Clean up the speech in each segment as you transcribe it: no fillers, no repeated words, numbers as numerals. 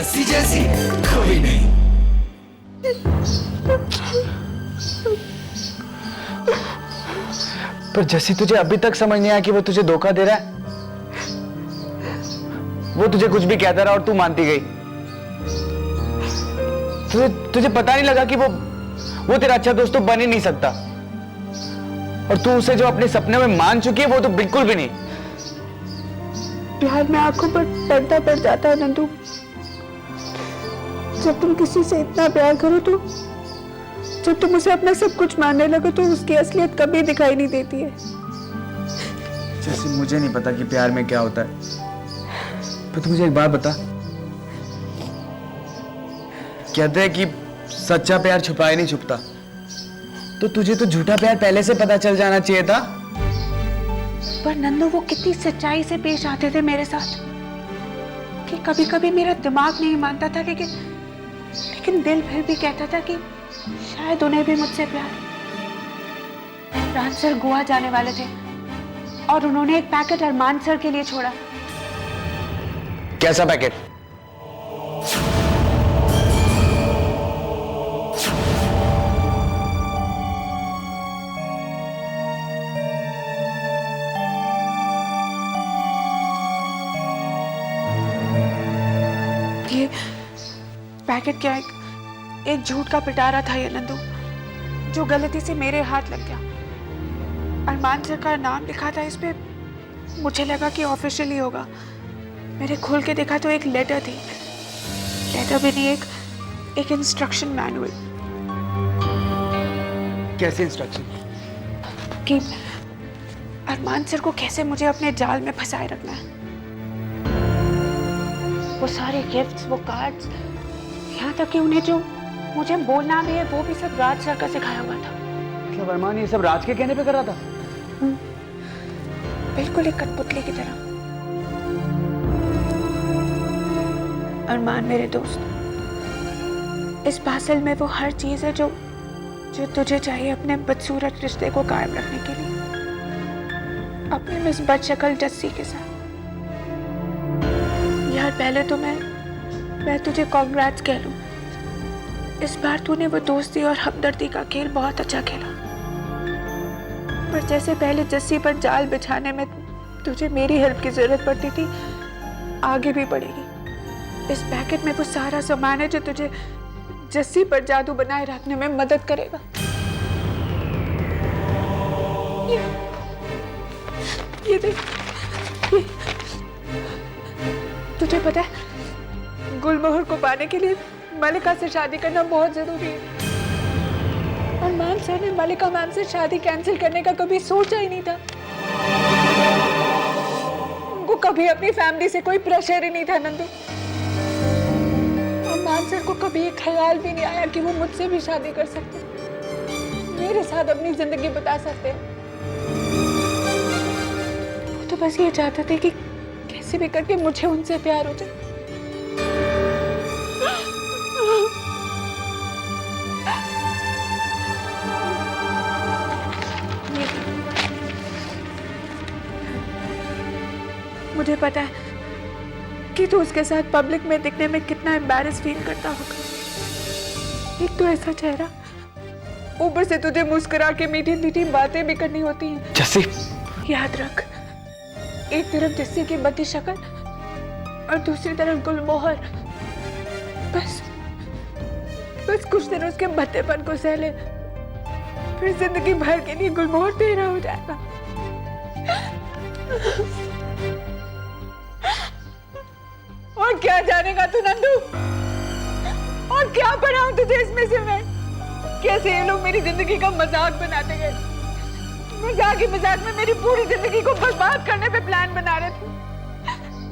जस्सी जैसी कोई नहीं। पर जस्सी तुझे अभी तक समझ नहीं आया कि वो तुझे धोखा दे रहा है। वो तुझे कुछ भी कहता रहा और तू मानती गई। तुझे पता नहीं लगा कि वो तेरा अच्छा दोस्त तो बन ही नहीं सकता, और तू उसे जो अपने सपने में मान चुकी है वो तो बिल्कुल भी नहीं। प्यार में आंखों पर पर्दा पड़ जाता है नंदू। जब तुम किसी से इतना प्यार करो तो जब तुम उसे अपना सब कुछ मानने लगो तो उसकी असलियत कभी दिखाई नहीं देती है। जैसे मुझे नहीं पता कि प्यार में क्या होता है, पर तू मुझे एक बात बता। कहते हैं कि सच्चा प्यार छुपाए नहीं छुपता, तो तुझे तो झूठा प्यार पहले से पता चल जाना चाहिए था। पर नंदू वो कितनी सच्चाई से पेश आते थे मेरे साथ कि कभी कभी मेरा दिमाग नहीं मानता था, लेकिन दिल फिर भी कहता था कि शायद उन्हें भी मुझसे प्यार। अरमान सर गोवा जाने वाले थे और उन्होंने एक पैकेट अरमान सर के लिए छोड़ा। कैसा पैकेट? ये पैकेट क्या एक झूठ का पिटारा था ये नंदू, जो गलती से मेरे हाथ लग गया। अरमान सर का नाम लिखा था इस पे। मुझे लगा कि ऑफिशियली होगा। मैंने खोल के देखा तो एक लेटर थी। लेटर भी नहीं, एक इंस्ट्रक्शन मैनुअल। कैसे इंस्ट्रक्शन? कि अरमान सर को कैसे मुझे अपने जाल में फंसाए रखना है। वो सारे गिफ्ट्स, वो कार्ड्स, यहाँ तक कि उन्हें जो मुझे बोलना भी है वो भी सब राज सर का सिखाया हुआ था। मतलब अरमान ये सब राज के कहने पे कर रहा था? बिल्कुल एक कठपुतली की तरह। अरमान मेरे दोस्त, इस पार्सल में वो हर चीज है जो तुझे चाहिए अपने बदसूरत रिश्ते को कायम रखने के लिए, अपनी मिस बदशक्ल जस्सी के साथ। यार पहले तो मैं तुझे कांग्रेट्स कह लूं। इस बार तूने वो दोस्ती और हमदर्दी का खेल बहुत अच्छा खेला। पर जैसे पहले जस्सी पर जाल बिछाने में तुझे मेरी हेल्प की जरूरत पड़ती थी, आगे भी पड़ेगी। इस पैकेट में वो सारा सामान है जो तुझे जस्सी पर जादू बनाए रखने में मदद करेगा। ये देख, तुझे पता है गुलमोहर को पाने के लिए मलिका से शादी करना बहुत जरूरी है। अरमान सर ने मलिका मैम से शादी कैंसिल करने का कभी सोचा ही नहीं था। उनको कभी अपनी फैमिली से कोई प्रेशर ही नहीं था नंदू। अरमान सर को कभी ये ख्याल भी नहीं आया कि वो मुझसे भी शादी कर सकते, मेरे साथ अपनी जिंदगी बिता सकते हैं। वो तो बस ये चाहते थे कि कैसे भी करके मुझे उनसे प्यार हो जाए। मुझे पता है कि तू उसके साथ पब्लिक में दिखने में कितना एम्बैरेस फील करता होगा। एक तो ऐसा चेहरा, ऊपर से तुझे मुस्कुरा के मीठी मीठी बातें भी करनी होती हैं। जस्सी, याद रख, एक तरफ जस्सी की बदी शक्ल और दूसरी तरफ गुलमोहर। बस कुछ दिन उसके भद्देपन को सह ले, फिर जिंदगी भर के लिए गुलमोहर तेरा हो जाएगा। और क्या जानेगा तू नंदू? और क्या पढ़ा हूं तुझे इसमें से मैं? कैसे ये लोग मेरी जिंदगी का मजाक बनाते गए। मजाक में मेरी पूरी जिंदगी को बर्बाद करने पे प्लान बना रहे थे।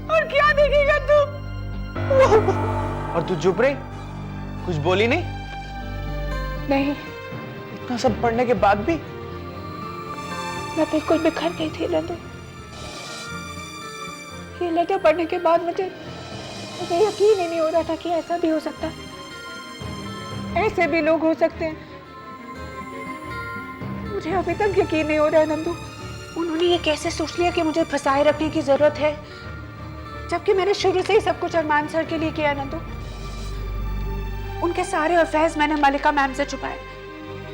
और क्या देखेगा तू? और तू चुप रही, कुछ बोली नहीं? नहीं, इतना सब पढ़ने के बाद भी? मैं बिल्कुल बिखर गई थी नंदू। ये लेटर पढ़ने के बाद मुझे यकीन ही नहीं हो रहा था कि ऐसा भी हो सकता है। ऐसे भी लोग हो सकते हैं। मुझे अभी तक यकीन नहीं हो रहा है नंदू, उन्होंने ये कैसे सोच लिया कि मुझे फंसाए रखने की जरूरत है। जबकि मैंने शुरू से ही सब कुछ अरमान सर के लिए किया नंदू। उनके सारे अफेयर्स मैंने मलिका मैम से छुपाए,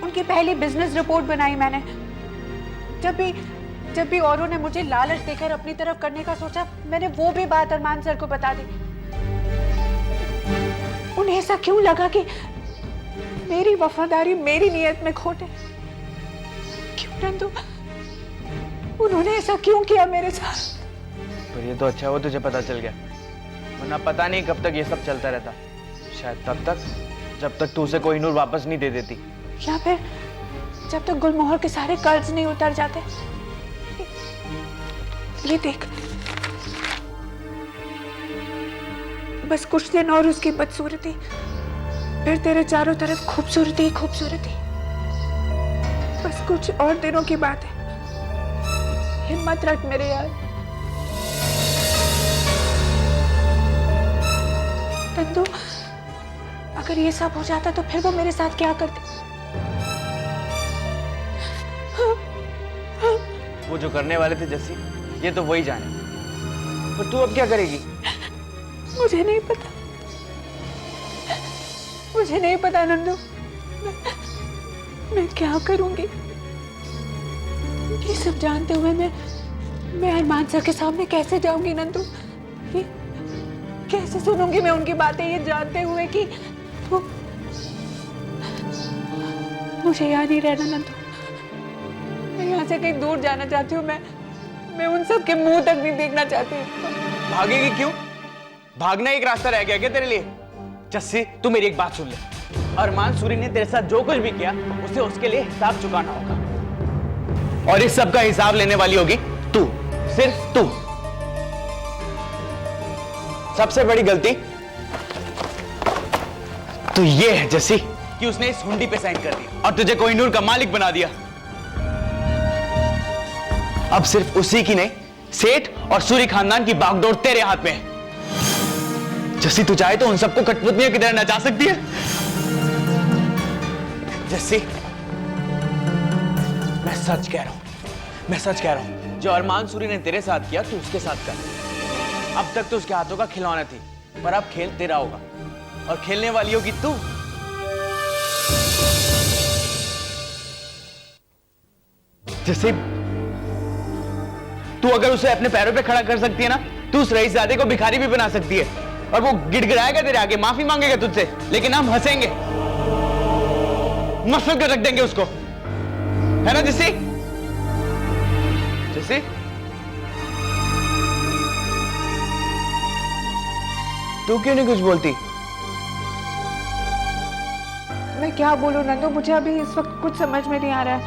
उनकी पहली बिजनेस रिपोर्ट बनाई मैंने। जब भी औरों ने मुझे लालच देकर अपनी तरफ करने का सोचा, मैंने वो भी बात अरमान सर को बता दी। उन्हें ऐसा क्यों लगा कि मेरी वफादारी मेरी नियत में खोटे? क्यों नंदू, उन्होंने ऐसा क्यों किया मेरे साथ? पर ये तो अच्छा हुआ तुझे पता चल गया, वरना पता नहीं कब तक ये सब चलता रहता। शायद तब तक जब तक तू उसे कोहिनूर वापस नहीं दे देती, या फिर जब तक गुलमोहर के सारे कर्ज नहीं उतर जाते। ये देख, बस कुछ दिन और उसकी बदसूरती, फिर तेरे चारों तरफ खूबसूरती ही खूबसूरती। बस कुछ और दिनों की बात है, हिम्मत रख मेरे यार। नंदू, अगर ये सब हो जाता तो फिर वो मेरे साथ क्या करते? वो जो करने वाले थे जस्सी, ये तो वही जाने। पर तू अब क्या करेगी? मुझे नहीं पता, मुझे नहीं पता नंदू, मैं क्या करूंगी? ये सब जानते हुए मैं अरमान सर के सामने कैसे जाऊंगी नंदू? ये कैसे सुनूंगी मैं उनकी बातें, ये जानते हुए कि वो मुझे यहाँ नहीं रहना नंदू। मैं यहाँ से कहीं दूर जाना चाहती हूँ। मैं उन सब के मुंह तक नहीं देखना चाहती। भागेगी क्यों? भागना एक रास्ता रह गया क्या तेरे लिए? जस्सी, तू मेरी एक बात सुन ले। अरमान सूरी ने तेरे साथ जो कुछ भी किया, उसे उसके लिए हिसाब चुकाना होगा, और इस सब का हिसाब लेने वाली होगी तू, सिर्फ तू। सबसे बड़ी गलती तो ये है जस्सी कि उसने इस हुंडी पे साइन कर दिया और तुझे कोहिनूर का मालिक बना दिया। अब सिर्फ उसी की नहीं, सेठ और सूरी खानदान की बागडोर तेरे हाथ में है। जस्सी, तू चाहे तो उन सबको कठपुतलियों की तरह नचा सकती है। जस्सी, मैं सच कह रहा हूं, जो अरमान सूरी ने तेरे साथ किया तू उसके साथ कर। अब तक तो उसके हाथों का खिलौना थी, पर अब खेल तेरा होगा, और खेलने वाली होगी तू। जस्सी, तू अगर उसे अपने पैरों पे खड़ा कर सकती है ना, तू उस रईसजादे को भिखारी भी बना सकती है, और वो गिड़गिड़ाएगा तेरे आगे, माफी मांगेगा तुझसे, लेकिन हम हंसेंगे, मसल कर रख देंगे उसको, है ना जस्सी? जस्सी, तू क्यों नहीं कुछ बोलती? मैं क्या बोलूं नंदू, मुझे अभी इस वक्त कुछ समझ में नहीं आ रहा है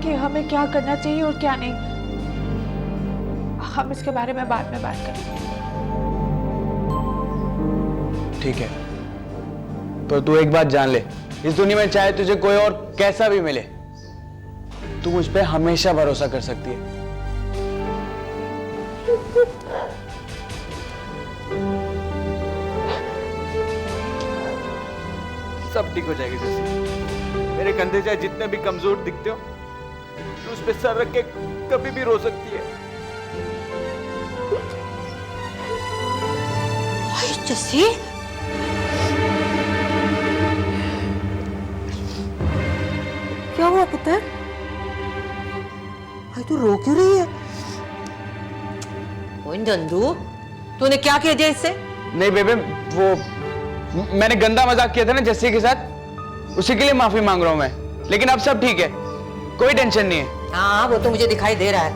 कि हमें क्या करना चाहिए और क्या नहीं। हम इसके बारे में बाद में बात करेंगे। ठीक है, पर तू एक बात जान ले, इस दुनिया में चाहे तुझे कोई और कैसा भी मिले, तू मुझ पे हमेशा भरोसा कर सकती है। सब ठीक हो जाएगा जैसे। मेरे कंधे चाहे जितने भी कमजोर दिखते हो, तू उस पे सर रख के कभी भी रो सकती है। जस्सी, क्या हुआ पुत्र? भाई तू रो क्यों रही है? ओए नंदू, तूने क्या कह दिया इससे? नहीं बेबे, वो मैंने गंदा मजाक किया था ना जस्सी के साथ, उसी के लिए माफी मांग रहा हूं मैं, लेकिन अब सब ठीक है, कोई टेंशन नहीं है। हाँ, वो तो मुझे दिखाई दे रहा है,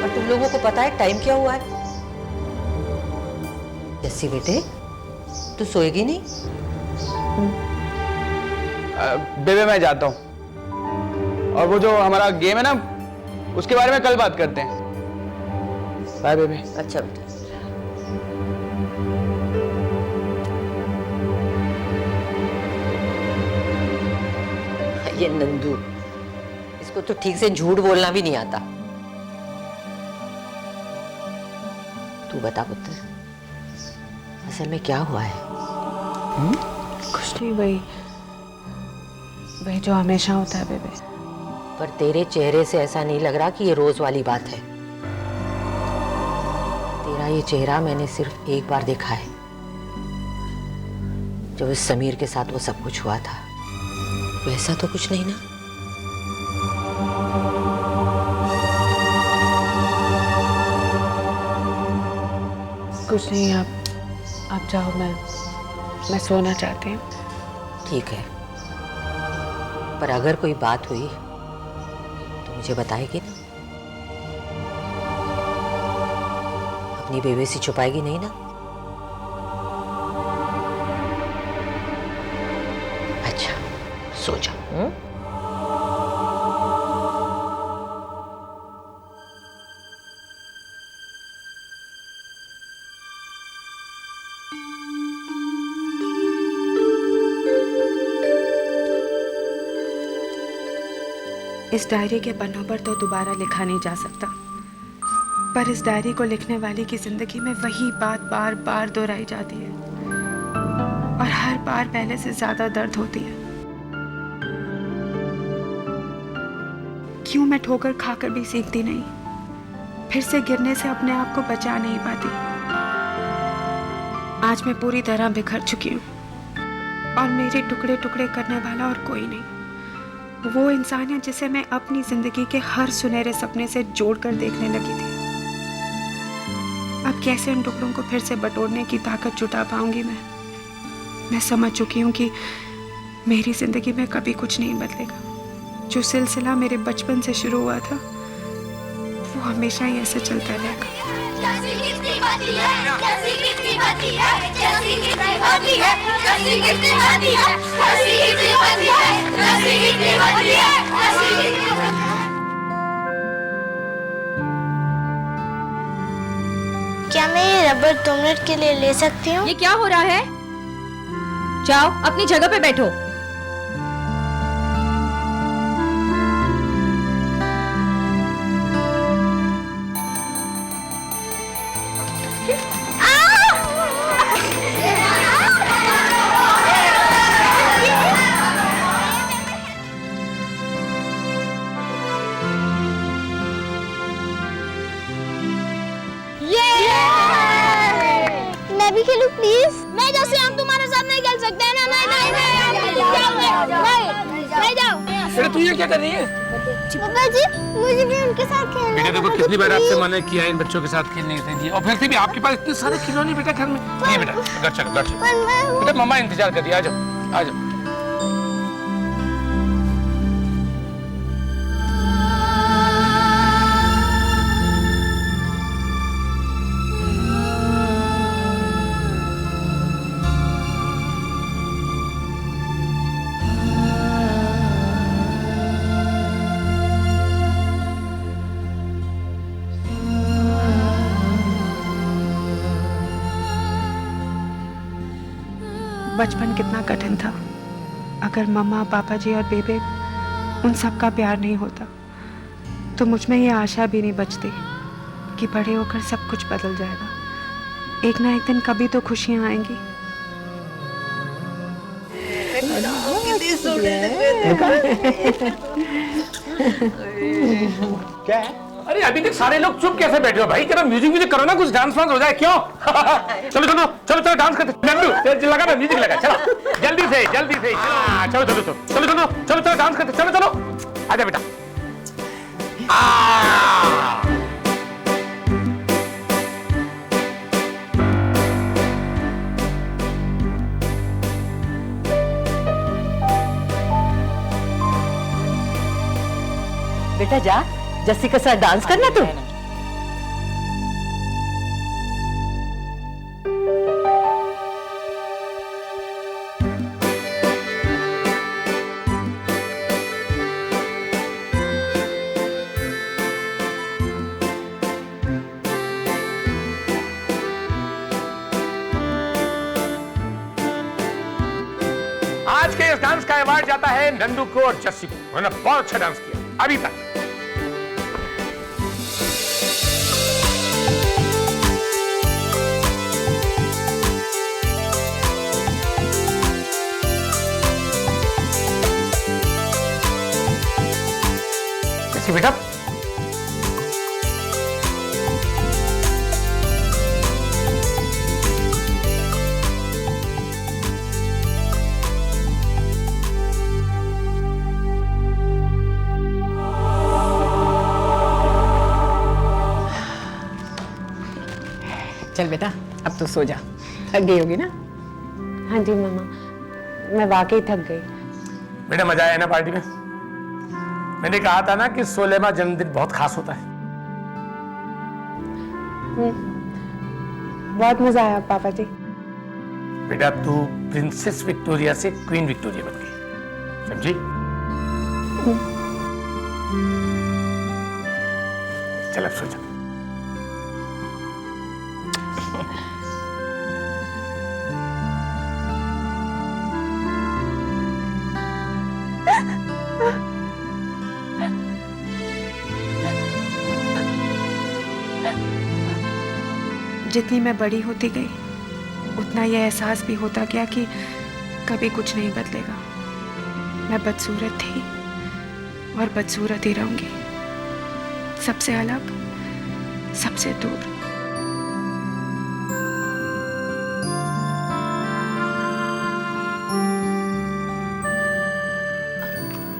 पर तुम लोगों को पता है टाइम क्या हुआ है? जस्सी बेटे, तू सोएगी नहीं? बेबे मैं जाता हूं, और वो जो हमारा गेम है ना, उसके बारे में कल बात करते हैं। बाय बेबे। अच्छा बेटा। ये नंदू, इसको तो ठीक से झूठ बोलना भी नहीं आता। तू बता पुत्र, असल में क्या हुआ है? कुछ नहीं, वही जो हमेशा होता है बेबे। पर तेरे चेहरे से ऐसा नहीं लग रहा कि ये रोज वाली बात है। तेरा ये चेहरा मैंने सिर्फ एक बार देखा है, जब इस समीर के साथ वो सब कुछ हुआ था। वैसा तो कुछ नहीं ना? कुछ नहीं, आप जाओ, मैं सोना चाहती हूँ। ठीक है, पर अगर कोई बात हुई तो मुझे बताएगी ना? अपनी बेबसी छुपाएगी नहीं ना? अच्छा, सो जाओ। इस डायरी के पन्नों पर तो दोबारा लिखा नहीं जा सकता, पर इस डायरी को लिखने वाली की जिंदगी में वही बात बार बार दोहराई जाती है और हर बार पहले से ज्यादा दर्द होती है। क्यों मैं ठोकर खाकर भी सीखती नहीं, फिर से गिरने से अपने आप को बचा नहीं पाती। आज मैं पूरी तरह बिखर चुकी हूँ और मेरे टुकड़े टुकड़े करने वाला और कोई नहीं। वो इंसानियत जिसे मैं अपनी जिंदगी के हर सुनहरे सपने से जोड़कर देखने लगी थी, अब कैसे उन टुकड़ों को फिर से बटोरने की ताकत जुटा पाऊंगी मैं समझ चुकी हूँ कि मेरी जिंदगी में कभी कुछ नहीं बदलेगा। जो सिलसिला मेरे बचपन से शुरू हुआ था वो हमेशा ही ऐसे चलता रहेगा। क्या मैं ये रबर 2 मिनट के लिए ले सकती हूँ? ये क्या हो रहा है? जाओ अपनी जगह पे बैठो। मैं भी खेलूं प्लीज? नहीं जैसे हम तुम्हारे साथ नहीं खेल सकते हैं ना। नहीं जाओ। अरे तू ये क्या कर रही है? पापा जी मुझे भी उनके साथ खेलना है। बेटा देखो कितनी बार आपसे मना किया है इन बच्चों के साथ खेलने के लिए, और फिर भी आपके पास इतने सारे खिलौने बेटा घर में। नहीं बेटा घर चलो बेटा, मम्मा इंतजार कर रही है, आ जाओ आ जाओ। बचपन कितना कठिन था। अगर मम्मा पापा जी और बेबे उन सब का प्यार नहीं होता तो मुझ में ये आशा भी नहीं बचती कि बड़े होकर सब कुछ बदल जाएगा। एक ना एक दिन कभी तो खुशियां आएंगी। क्या है? अरे अभी तक सारे लोग चुप कैसे बैठे हो भाई? जरा म्यूजिक करो ना, कुछ डांस वांस हो जाए। क्यों? चलो चलो चलो चलो डांस करते। नंदू लगा ना म्यूजिक लगा, चलो जल्दी से चलो चलो चलो चलो चलो चलो चलो डांस करते। चलो चलो आजा बेटा। बेटा जा, जस्सी के साथ डांस करना तू। आज के इस डांस का अवार्ड जाता है नंदू को और जस्सी को। उन्होंने बहुत अच्छा डांस किया अभी तक। जस्सी बेटा चल बेटा, अब तो सो जा, थक गई होगी ना। हाँ जी मामा, मैं वाकई थक गई। बेटा मजा आया ना पार्टी में? मैंने कहा था ना कि 16वां जन्मदिन बहुत खास होता है। बहुत मजा आया पापा जी। बेटा तू प्रिंसेस विक्टोरिया से क्वीन विक्टोरिया बन गई, समझी? चल अब सो जा। जितनी मैं बड़ी होती गई उतना यह एहसास भी होता गया कि कभी कुछ नहीं बदलेगा। मैं बदसूरत थी और बदसूरत ही रहूंगी, सबसे अलग, सबसे दूर।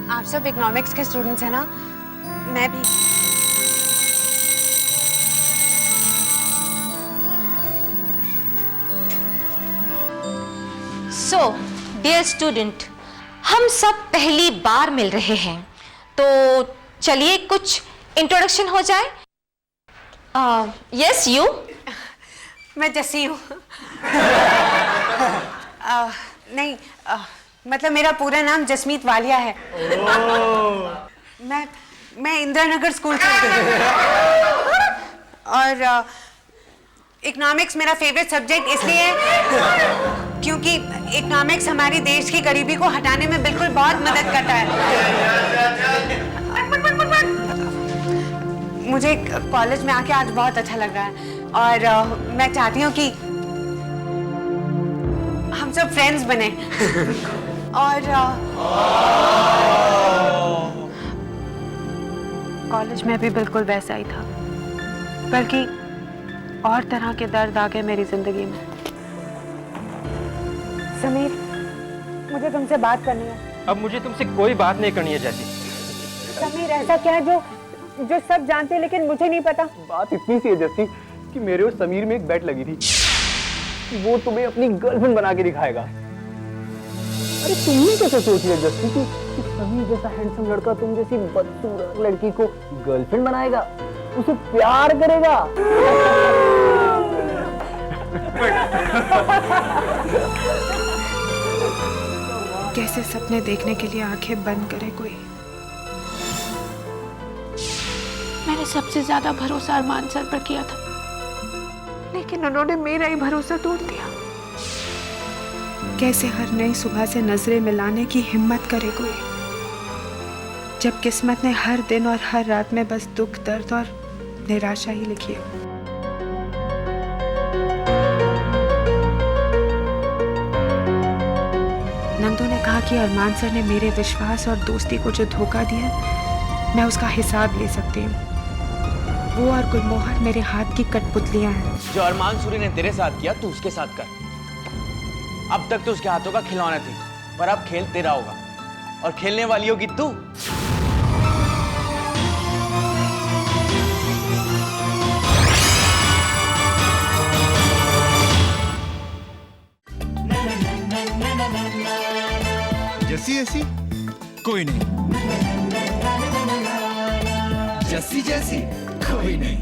आप सब इकोनॉमिक्स के स्टूडेंट्स हैं ना? मैं भी। सो डियर स्टूडेंट, हम सब पहली बार मिल रहे हैं, तो चलिए कुछ इंट्रोडक्शन हो जाए। Yes you. मैं जस्सी हूँ। नहीं, मतलब मेरा पूरा नाम जसमीत वालिया है। मैं इंदिरा नगर स्कूल से और इकोनॉमिक्स मेरा फेवरेट सब्जेक्ट इसलिए है क्योंकि इकोनॉमिक्स हमारी देश की गरीबी को हटाने में बिल्कुल बहुत मदद करता है। मुझे कॉलेज में आके आज बहुत अच्छा लग रहा है और मैं चाहती हूँ कि हम सब फ्रेंड्स बने। और कॉलेज में भी बिल्कुल वैसा ही था, बल्कि और तरह के दर्द आ गए मेरी जिंदगी में। समीर, मुझे तुमसे बात करनी है। अब मुझे तुमसे कोई बात नहीं करनी है जैसी। समीर, ऐसा क्या है जो सब जानते हैं लेकिन मुझे नहीं पता? बात इतनी सी है जैसी कि मेरे और समीर में एक बेट लगी थी कि वो तुम्हें अपनी गर्लफ्रेंड बना के दिखाएगा। अरे तुमने कैसे सोच लिया जस्सी कि समीर जैसा हैंडसम लड़का तुम जैसी बदसूरत लड़की को गर्लफ्रेंड बनाएगा, उसे प्यार करेगा? कैसे सपने देखने के लिए आंखें बंद करे कोई। मैंने सबसे ज्यादा भरोसा अरमान सर पर किया था, लेकिन उन्होंने मेरा ही भरोसा तोड़ दिया। कैसे हर नई सुबह से नजरें मिलाने की हिम्मत करे कोई, जब किस्मत ने हर दिन और हर रात में बस दुख, दर्द और निराशा ही लिखी है। नंदू ने कहा कि अरमान सर ने मेरे विश्वास और दोस्ती को जो धोखा दिया, मैं उसका हिसाब ले सकती हूँ। वो और गुलमोहर मेरे हाथ की कठपुतलियां हैं। जो अरमान सूरी ने तेरे साथ किया तू उसके साथ कर। अब तक तो उसके हाथों का खिलौना थी, पर अब खेल तेरा होगा और खेलने वाली होगी तू। जस्सी जैसी कोई नहीं, जस्सी जैसी कोई नहीं।